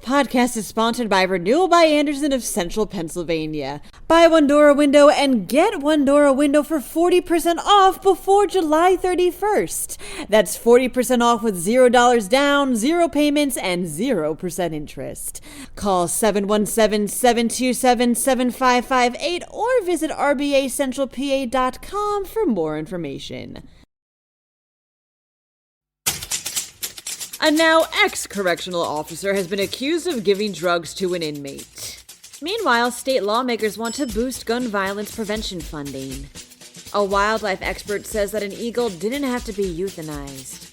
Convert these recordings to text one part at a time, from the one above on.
podcast is sponsored by Renewal by Andersen of Central Pennsylvania. Buy one door a window and get one door a window for 40% off before July 31st. That's 40% off with $0 down, 0 payments, and 0% interest. Call 717-727-7558 or visit rbacentralpa.com for more information. A now ex-correctional officer has been accused of giving drugs to an inmate. Meanwhile, state lawmakers want to boost gun violence prevention funding. A wildlife expert says that an eagle didn't have to be euthanized.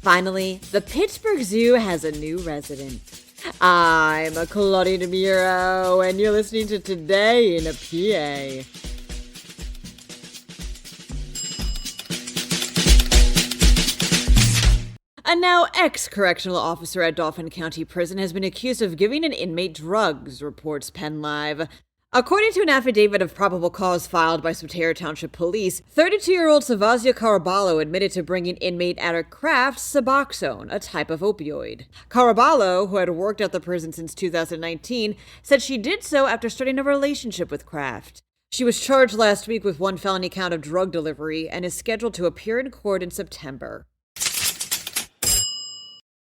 Finally, the Pittsburgh Zoo has a new resident. I'm Claudia Dimuro, and you're listening to Today in a PA. A now ex-correctional officer at Dauphin County Prison has been accused of giving an inmate drugs, reports PennLive. According to an affidavit of probable cause filed by Soterra Township Police, 32-year-old Savazia Caraballo admitted to bringing inmate Eric Kraft Suboxone, a type of opioid. Caraballo, who had worked at the prison since 2019, said she did so after starting a relationship with Kraft. She was charged last week with one felony count of drug delivery and is scheduled to appear in court in September.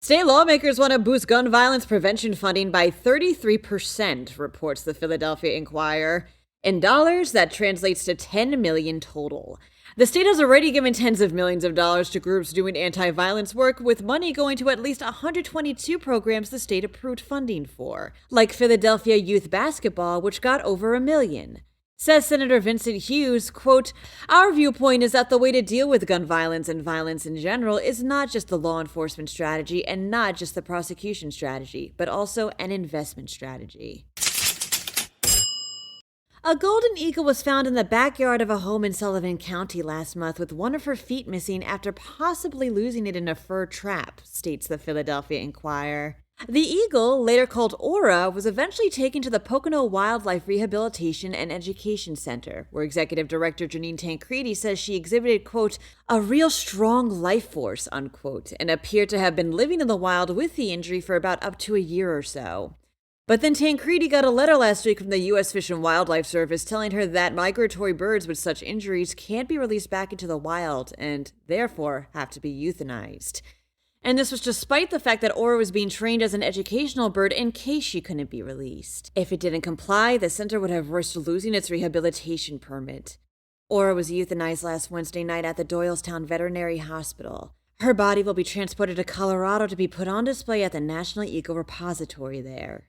State lawmakers want to boost gun violence prevention funding by 33%, reports the Philadelphia Inquirer. In dollars, that translates to $10 million total. The state has already given tens of millions of dollars to groups doing anti-violence work, with money going to at least 122 programs the state approved funding for, like Philadelphia Youth Basketball, which got over $1 million. Says Senator Vincent Hughes, quote, "Our viewpoint is that the way to deal with gun violence and violence in general is not just the law enforcement strategy and not just the prosecution strategy, but also an investment strategy." A golden eagle was found in the backyard of a home in Sullivan County last month with one of her feet missing after possibly losing it in a fur trap, states the Philadelphia Inquirer. The eagle, later called Aura, was eventually taken to the Pocono Wildlife Rehabilitation and Education Center, where Executive Director Janine Tancredi says she exhibited, quote, "a real strong life force," unquote, and appeared to have been living in the wild with the injury for about up to a year or so. But then Tancredi got a letter last week from the U.S. Fish and Wildlife Service telling her that migratory birds with such injuries can't be released back into the wild and, therefore, have to be euthanized. And this was despite the fact that Aura was being trained as an educational bird in case she couldn't be released. If it didn't comply, the center would have risked losing its rehabilitation permit. Aura was euthanized last Wednesday night at the Doylestown Veterinary Hospital. Her body will be transported to Colorado to be put on display at the National Eagle Repository there.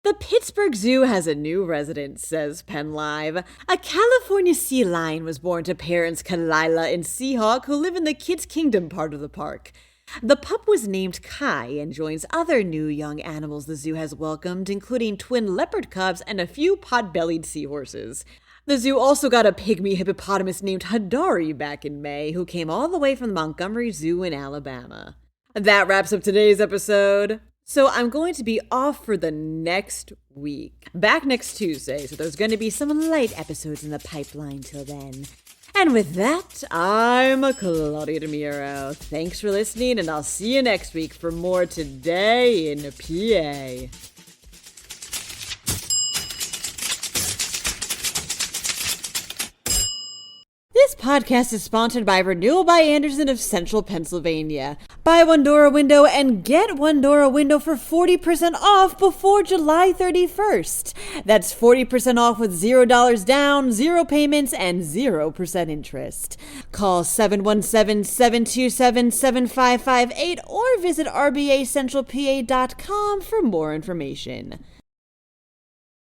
The Pittsburgh Zoo has a new resident, says PennLive. A California sea lion was born to parents Kalila and Seahawk, who live in the Kids Kingdom part of the park. The pup was named Kai and joins other new young animals the zoo has welcomed, including twin leopard cubs and a few pot-bellied seahorses. The zoo also got a pygmy hippopotamus named Hadari back in May, who came all the way from the Montgomery Zoo in Alabama. That wraps up today's episode. So I'm going to be off for the next week. Back next Tuesday, so there's going to be some light episodes in the pipeline till then. And with that, I'm Claudia Dimuro. Thanks for listening, and I'll see you next week for more Today in PA. This podcast is sponsored by Renewal by Andersen of Central Pennsylvania. Buy one door a window and get one door a window for 40% off before July 31st. That's 40% off with $0 down, 0 payments, and 0% interest. Call 717-727-7558 or visit rbacentralpa.com for more information.